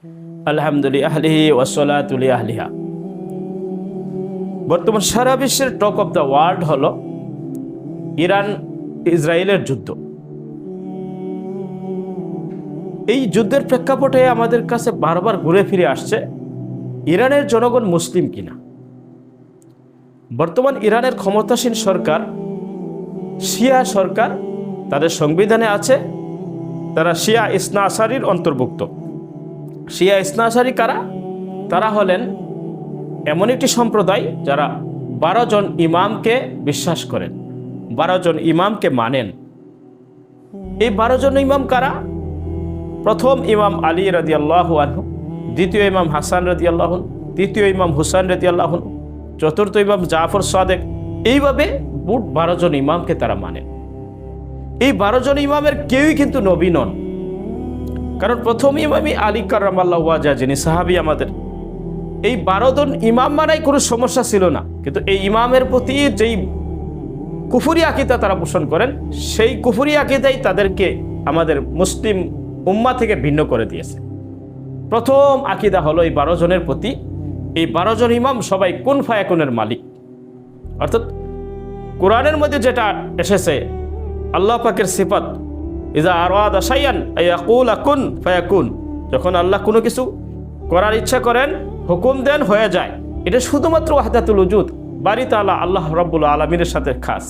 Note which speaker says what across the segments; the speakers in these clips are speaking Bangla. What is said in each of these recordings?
Speaker 1: আলহামদুলিল্লাহ আহলিহি ওয়াসসালাতু লিআহলিহা। বর্তমান সারা বিশ্বের টক অফ দ্য ওয়ার্ল্ড হলো ইরান ইসরায়েলের যুদ্ধ। এই যুদ্ধের প্রেক্ষাপটে আমাদের কাছে বারবার ঘুরে ফিরে আসছে ইরানের জনগণ মুসলিম কিনা। বর্তমান ইরানের ক্ষমতাসীন সরকার শিয়া সরকার, তাদের সংবিধানে আছে তারা শিয়া ইসনা আশারির অন্তর্ভুক্ত। শিয়া ইসনা আশারি কারা? তারা হলেন এমন একটি সম্প্রদায় যারা 12 জন ইমামকে বিশ্বাস করেন, 12 জন ইমামকে মানেন। এই 12 জন ইমাম কারা? প্রথম ইমাম আলী রাদিয়াল্লাহু আনহু, দ্বিতীয় ইমাম হাসান রাদিয়াল্লাহু আনহু, তৃতীয় ইমাম হুসাইন রাদিয়াল্লাহু আনহু, চতুর্থ ইমাম জাফর সাদেক। এইভাবে মোট 12 জন ইমামকে তারা মানেন। এই 12 জন ইমামের কেউই কিন্তু নবী নন, কারণ প্রথম ইমামই আলী কাররামাল্লাহু ওয়াজহা, যিনি সাহাবী আমাদের। এই 12 জন ইমাম মানায় কোনো সমস্যা ছিল না, কিন্তু এই ইমামের প্রতি যেই কুফরি আকীদা তারা পোষণ করেন, সেই কুফরি আকীদাই তাদেরকে আমাদের মুসলিম উম্মাহ থেকে ভিন্ন করে দিয়েছে। প্রথম আকীদা হলো এই 12 জনের প্রতি, এই 12 জন ইমাম সবাই কুন ফায়াকুনের মালিক। অর্থাৎ কোরআনের মধ্যে যেটা এসেছে আল্লাহ পাকের সিফাত, ইজা আরাদা শাইআন আয়াকুলা কুন ফায়াকুন, যখন আল্লাহ কোনো কিছু করার ইচ্ছা করেন, হুকুম দেন, হয়ে যায়। এটা শুধুমাত্র ওয়াহদাতুল উজুদ বারি তাআলা আল্লাহ রাব্বুল আলামিনের সাথে খাস,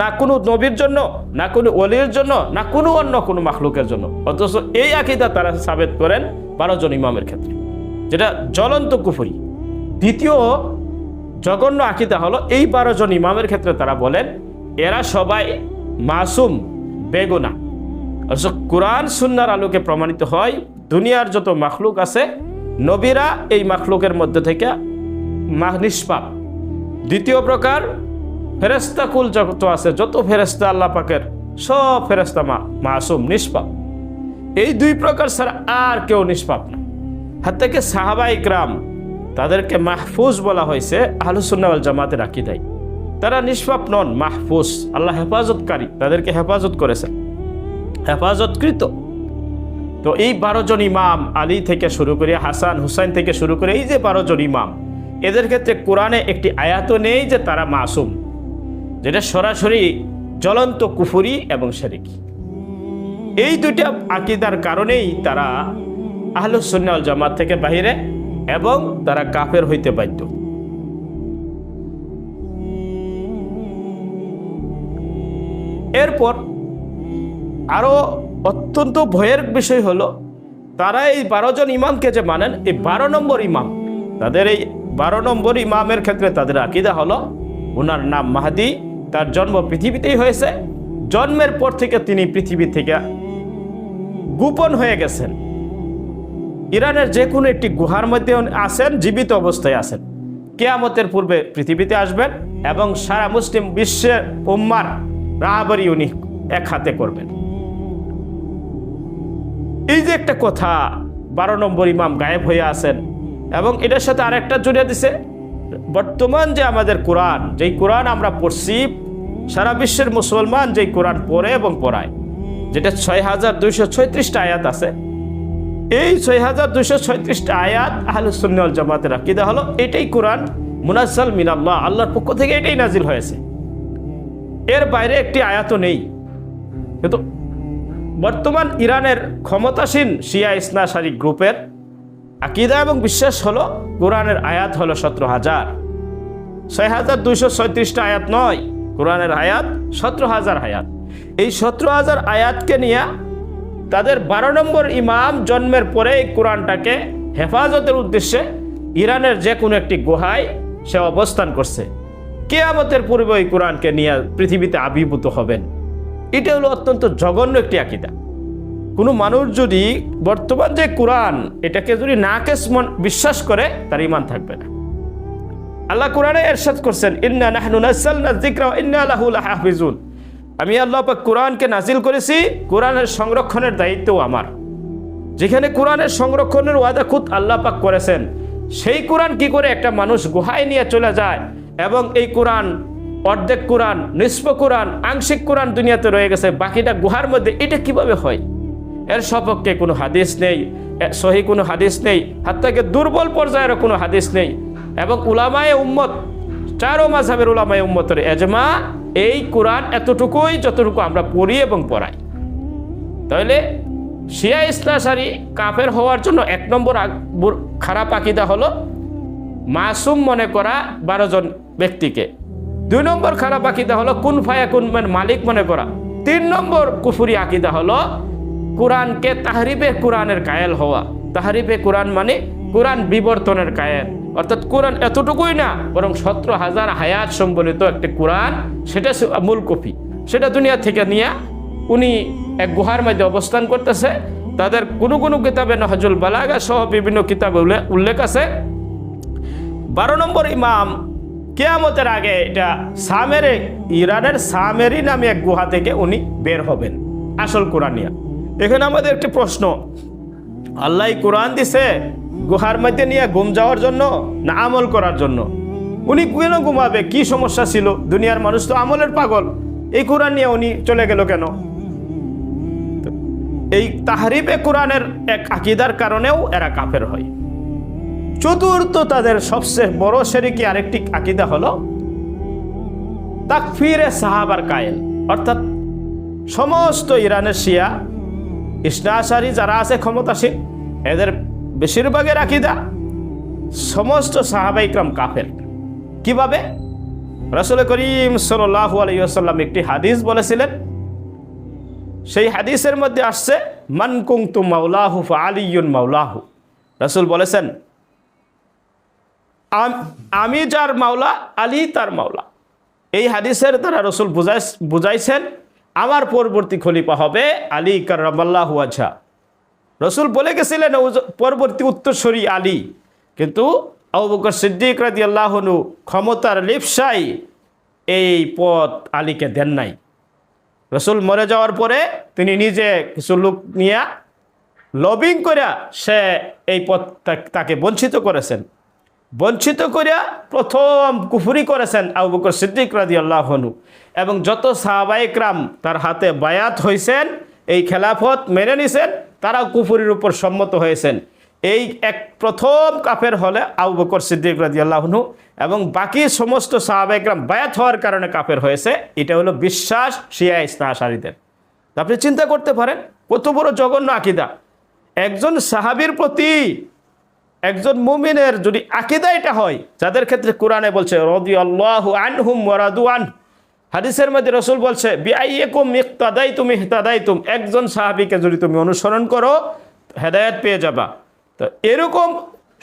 Speaker 1: না কোনো নবীর জন্য, না কোনো ওলির জন্য, না কোনো অন্য কোনো মাখলুকের জন্য। অথচ এই আকীদা তারা সাবেত করেন 12 জন ইমামের ক্ষেত্রে, যেটা জ্বলন্ত কুফরি। দ্বিতীয় জঘন্য আকীদা হলো এই 12 জন ইমামের ক্ষেত্রে তারা বলেন এরা সবাই মাসুম, বেগুনা। অথচ কোরআন সুন্নাহর আলোকে প্রমাণিত হয় দুনিয়ার যত মাখলুক আছে নবীরা এই মাখলুকের মধ্যে থেকে নিষ্পাপ। দ্বিতীয় প্রকার ফেরেশতা কুল যত আছে, যত ফেরেশতা আল্লাহ পাকের, সব ফেরেশতা মাসুম, নিষ্পাপ। এই দুই প্রকার ছাড়া আর কেউ নিষ্পাপ না। হাত থেকে সাহাবা ইকরাম, তাদেরকে মাহফুজ বলা হয়েছে আহলুস সুন্নাহ ওয়াল জামাতের আকীদায়। তারা নিষ্পাপ নন, মাহফুজ, আল্লাহ হেফাজতকারী, তাদেরকে হেফাজত করেছেন, হেফাজতকৃত। তো এই 12 জন ইমাম, আলী থেকে শুরু করে হাসান হুসাইন থেকে শুরু করে এই যে 12 জন ইমাম, এদের ক্ষেত্রে কোরআনে একটি আয়াতও নেই যে তারা মাসুম, যেটা সরাসরি জ্বলন্ত কুফরি এবং শিরকি। এই দুইটা আকীদার কারণেই তারা আহলুস সুন্নাহ ওয়াল জামাত থেকে বাহিরে এবং তারা কাফের হইতে বাধ্য। এরপর আরো অত্যন্ত ভয়ের বিষয় হলো তারা এই 12 জন ইমামকে যে মানেন, এই 12 নম্বর ইমাম, তাদের এই 12 নম্বর ইমামের ক্ষেত্রে তাদের আকীদা হলো ওনার নাম মাহদী, তার জন্ম পৃথিবীতেই হয়েছে, জন্মের পর থেকে তিনি পৃথিবী থেকে গোপন হয়ে গেছেন। ইরানের যে কোনো একটি গুহার মধ্যে আছেন, জীবিত অবস্থায় আছেন। কিয়ামতের পূর্বে পৃথিবীতে আসবেন এবং সারা মুসলিম বিশ্বের উম্মার রাহাবারি উনি এক হাতে করবেন। এই যে একটা কথা, 12 নম্বর ইমাম গায়েব হয়ে আছেন, এবং এটার সাথে আরেকটা জড়িয়ে দিছে বর্তমান যে আমাদের কোরআন, যেই কোরআন আমরা পড়ছি, সারা বিশ্বের মুসলমান যেই কোরআন পড়ে এবং পড়ায়, যেটা 6236টা আয়াত আছে। এই 6236টা আয়াত আহলুস সুন্নাহ ওয়াল জামাতের আকীদা হলো এটাই কোরআন মুনাজ্জাল মিনাল্লাহ, আল্লাহর পক্ষ থেকে এটাই নাজিল হয়েছে, এর বাইরে একটি আয়াতও নেই। কিন্তু বর্তমান ইরানের ক্ষমতাসীন শিয়া ইসনা আশারি গ্রুপের আকীদা এবং বিশ্বাস হলো কোরআনের আয়াত হলো 17,000, 6236টা আয়াত নয়, কোরআনের আয়াত 17,000 আয়াত। এই 17,000 আয়াতকে নিয়ে তাদের 12 নম্বর ইমাম জন্মের পরে এই কোরআনটাকে হেফাজতের উদ্দেশ্যে ইরানের যে কোনো একটি গুহায় সে অবস্থান করছে। কিয়ামতের পূর্বে এই কোরআনকে নিয়ে পৃথিবীতে আবির্ভূত হবেন। এটা হলো অত্যন্ত জঘন্য একটি আকীদা। কোনো মানুষ যদি বর্তমান যে কোরআন, এটাকে যদি নাকেস বিশ্বাস করে, তার ঈমান থাকবে না। আল্লাহ কোরআনে ইরশাদ করছেন, ইন্না নাহনু নাযালনা যিকরা ওয়া ইন্না লাহু লাহাফিজুন, আমি আল্লাহ পাক কোরআনকে নাজিল করেছি, কোরআনের সংরক্ষণের দায়িত্বও আমার। যেখানে কোরআনের সংরক্ষণের ওয়াদা খুদ আল্লাহ পাক করেছেন, সেই কোরআন কি করে একটা মানুষ গুহায় নিয়ে চলে যায় এবং এই কোরআন, অর্ধেক কোরআন, নিসফ কোরআন, আংশিক কোরআন দুনিয়াতে রয়ে গেছে, বাকিটা গুহার মধ্যে, এটা কিভাবে হয়? এর সপক্ষে কোনো হাদিস নেই, সহি কোনো হাদিস নেই, হাত্তাকে দুর্বল পর্যায়ের কোনো হাদিস নেই। এবং উলামায়ে উম্মত, চারো মাযহাবের উলামায়ে উম্মতের এজমা, এই কোরআন এতটুকুই যতটুকু আমরা পড়ি এবং পড়াই। তাহলে শিয়া ইসনাশারি কাফের হওয়ার জন্য 1 নম্বর খারাপ আকীদা হলো মাসুম মনে করা 12 জন ব্যক্তিকে। 2 নম্বর খারাপ আকীদা হলো কুন ফায়াকুন মালিক মনে করা। 3 নম্বর কুফরি আকীদা হলো কোরআনকে তাহরিফে কোরআনের কায়েল হওয়া। তাহরিফে কোরআন মানে কোরআন বিবর্তনের কায়েল, অর্থাৎ কোরআন এতটুকুই না, বরং 17,000 হায়াত সম্বলিত একটি কোরআন, সেটা মূল কপি, সেটা দুনিয়া থেকে নিয়ে উনি এক গুহার মধ্যে অবস্থান করতেছে। তাদের কোনো কোনো কিতাবে নহজুল বালাগা সহ বিভিন্ন কিতাবে উল্লেখ আছে 12 নম্বর ইমাম কিয়ামতের আগে এটা ইরানের সামেরি নামে এক গুহা থেকে উনি বের হবেন আসল কোরআন নিয়ে। এখানে আমাদের একটি প্রশ্ন, আল্লাহ কোরআন দিছে গুহার মধ্যে নিয়ে ঘুম যাওয়ার জন্য না আমল করার জন্য? উনি কেন ঘুমাবে? কি সমস্যা ছিল? দুনিয়ার মানুষ তো আমলের পাগল, এই কোরআন নিয়ে উনি চলে গেল কেন? এই তাহরিফে কোরআনের এক আকীদার কারণেও এরা কাফের হয়। চতুর্থ তাদের সবচেয়ে বড় শিরকি আরেকটি আকীদা হলো তাকফিরে সাহাবার কায়েল, অর্থাৎ সমস্ত ইরানের শিয়া ইসনা আশারি যারা আছে ক্ষমতাসীন, এদের বেশিরভাগের আকীদা সমস্ত সাহাবা ইকরাম কাফের। কিভাবে? রাসূল করিম সাল্লাল্লাহু আলাইহি ওয়াসাল্লাম একটি হাদিস বলেছিলেন, সেই হাদিসের মধ্যে আসছে মান কুনতু মাওলাহু ফাআলিয়ুন মাওলাহু। রাসূল বলেছেন, আমি যার মাওলা, আলী তার মাওলা। এই হাদিসের দ্বারা রাসূল বুঝাইছেন আমার পরবর্তী খলিফা হবে আলী কাররামাল্লাহু ওয়াজহা। রাসূল বলে গেছিলেন পরবর্তী উত্তরসূরি আলী, কিন্তু আবু বকর সিদ্দিক রাদিয়াল্লাহু আনহু ক্ষমতার লিপ্সায় এই পদ আলীকে দেন নাই। রাসূল মরে যাওয়ার পরে তিনি নিজে কিছু লোক নিয়ে লবিং করে সে এই পদ তাকে বঞ্চিত করেছেন। বঞ্চিত করিয়া প্রথম কুফরি করেছেন আবু বকর সিদ্দিক রাদিয়াল্লাহু আনহু, এবং যত সাহাবায়ে ইকরাম তার হাতে বায়াত হয়েছেন, এই খেলাফত মেনে নিছেন, তারাও কুফরির উপর সম্মত হয়েছেন। এই এক প্রথম কাফের হলে আবু বকর সিদ্দিক রাদিয়াল্লাহু আনহু, এবং বাকি সমস্ত সাহাবায়ে ইকরাম বায়াত হওয়ার কারণে কাফের হয়েছে। এটা হলো বিশ্বাস শিয়া ইসনা আশারীদের। আপনি চিন্তা করতে পারেন কত বড় জঘন্য আকীদা। একজন সাহাবীর প্রতি একজন মুমিনের যদি আকীদা এটা হয়, যাদের ক্ষেত্রে কোরআনে বলছে রাদিয়াল্লাহু আনহুম ওয়া রাদু আনহু, হাদিসের মধ্যে রাসূল বলছে বিআইয়িকুম ইক্তাদাইতুম ইহতাদাইতুম, একজন সাহাবীকে যদি তুমি অনুসরণ করো হেদায়েত পেয়ে যাবা। তো এরকম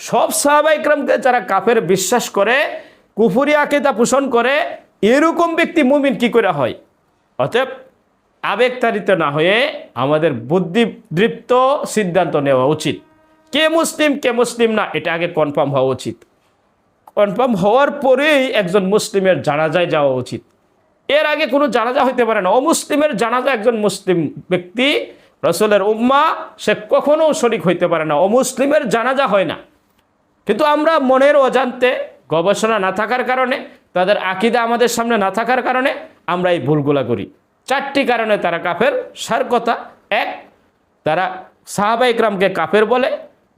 Speaker 1: সব সাহাবায়ে ইকরামকে যারা কাফের বিশ্বাস করে, কুফরি আকীদা পোষণ করে, এরকম ব্যক্তি মুমিন কি করে হয়? অতএব আবেগতাড়িত না হয়ে আমাদের বুদ্ধিদীপ্ত সিদ্ধান্ত নেওয়া উচিত। কে মুসলিম না, এটা আগে কনফার্ম হওয়া উচিত। কনফার্ম হওয়ার পরেই একজন মুসলিমের জানাজায় যাওয়া উচিত। এর আগে কোনো জানাজা হইতে পারে না। অমুসলিমের জানাজা একজন মুসলিম ব্যক্তি, রাসূলের উম্মাহ, সে কখনো শরীক হইতে পারে না। অমুসলিমের জানাজা হয় না। কিন্তু আমরা মনের অজান্তে, গবেষণা না থাকার কারণে, তাদের আকীদা আমাদের সামনে না থাকার কারণে আমরা এই ভুলগুলা করি। 4টি কারণে তারা কাফের। সার কথা, 1, তারা সাহাবা ইকরামকে কাফের বলে।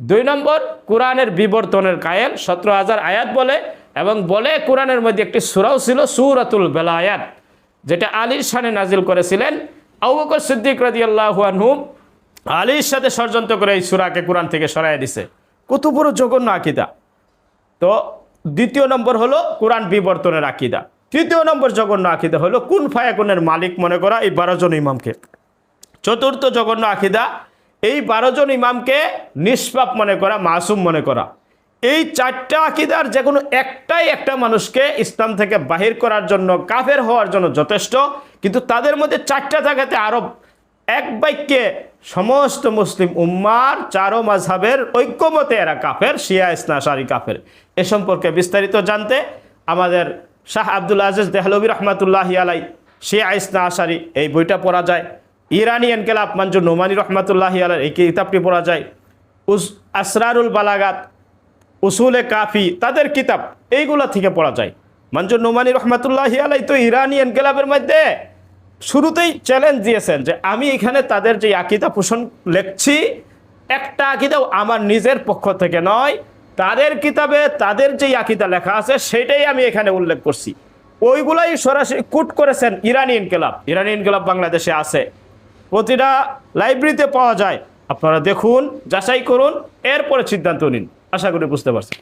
Speaker 1: 2 নম্বর, কোরআনের বিবর্তনের কায়েল, 17,000 আয়াত বলে, এবং বলে কোরআনের মধ্যে একটি সূরাও ছিল সূরাতুল বেলায়াত, যেটা আলীর শানে নাজিল করেছিলেন আবু বকর সিদ্দিক রাদিয়াল্লাহু আনহু। আলীর সাথে ষড়যন্ত্র করে এই সূরাকে কোরআন থেকে সরাইয়া দিছে। কত বড় জঘন্য আকীদা। তো 2 নম্বর হলো কোরআন বিবর্তনের আকীদা। 3 নম্বর জঘন্য আকীদা হলো কুন ফায়াকুনের মালিক মনে করা এই 12 জন ইমামকে। 4র্থ জঘন্য আকীদা, এই 12 জন ইমামকে নিষ্পাপ মনে করা, মাসুম মনে করা। এই 4টা আকীদার যে কোনো একটাই একটা মানুষকে ইসলাম থেকে বাহির করার জন্য, কাফের হওয়ার জন্য যথেষ্ট। কিন্তু তাদের মধ্যে 4টা থাকাতে আরব এক বাক্যে সমস্ত মুসলিম উম্মার 4 মাযহাবের ঐক্যমতে এরা কাফের, শিয়া ইসনা আশারি কাফের। এ সম্পর্কে বিস্তারিত জানতে আমাদের শাহ আব্দুল আজিজ দেহলভী রহমাতুল্লাহি আলাই শিয়া ইসনা আশারি এই বইটা পড়া যায়। ইরানি ইনকিলাব মঞ্জুর নোমানী রহমাতুল্লাহি আলাই এই কিতাবটি পড়া যায়। আসরারুল বালাগাত, উসুলে কাফি, তাদের কিতাব, এইগুলা থেকে পড়া যায়। মঞ্জুর নোমানী রহমাতুল্লাহি আলাই তো ইরানি ইনকিলাবের মধ্যে শুরুতেই চ্যালেঞ্জ দিয়েছেন যে আমি এখানে তাদের যে আকীদা পোষণ লিখছি, একটা আকিদাও আমার নিজের পক্ষ থেকে নয়, তাদের কিতাবে তাদের যেই আকিদা লেখা আছে সেটাই আমি এখানে উল্লেখ করছি। ওইগুলাই সরাসরি কোট করেছেন ইরানি ইনকিলাব। ইরানি ইনকিলাব বাংলাদেশে আছে, প্রতিটা লাইব্রেরিতে পাওয়া যায়। আপনারা দেখুন, যাচাই করুন, এরপরে সিদ্ধান্ত নিন। আশা করি বুঝতে পারছেন।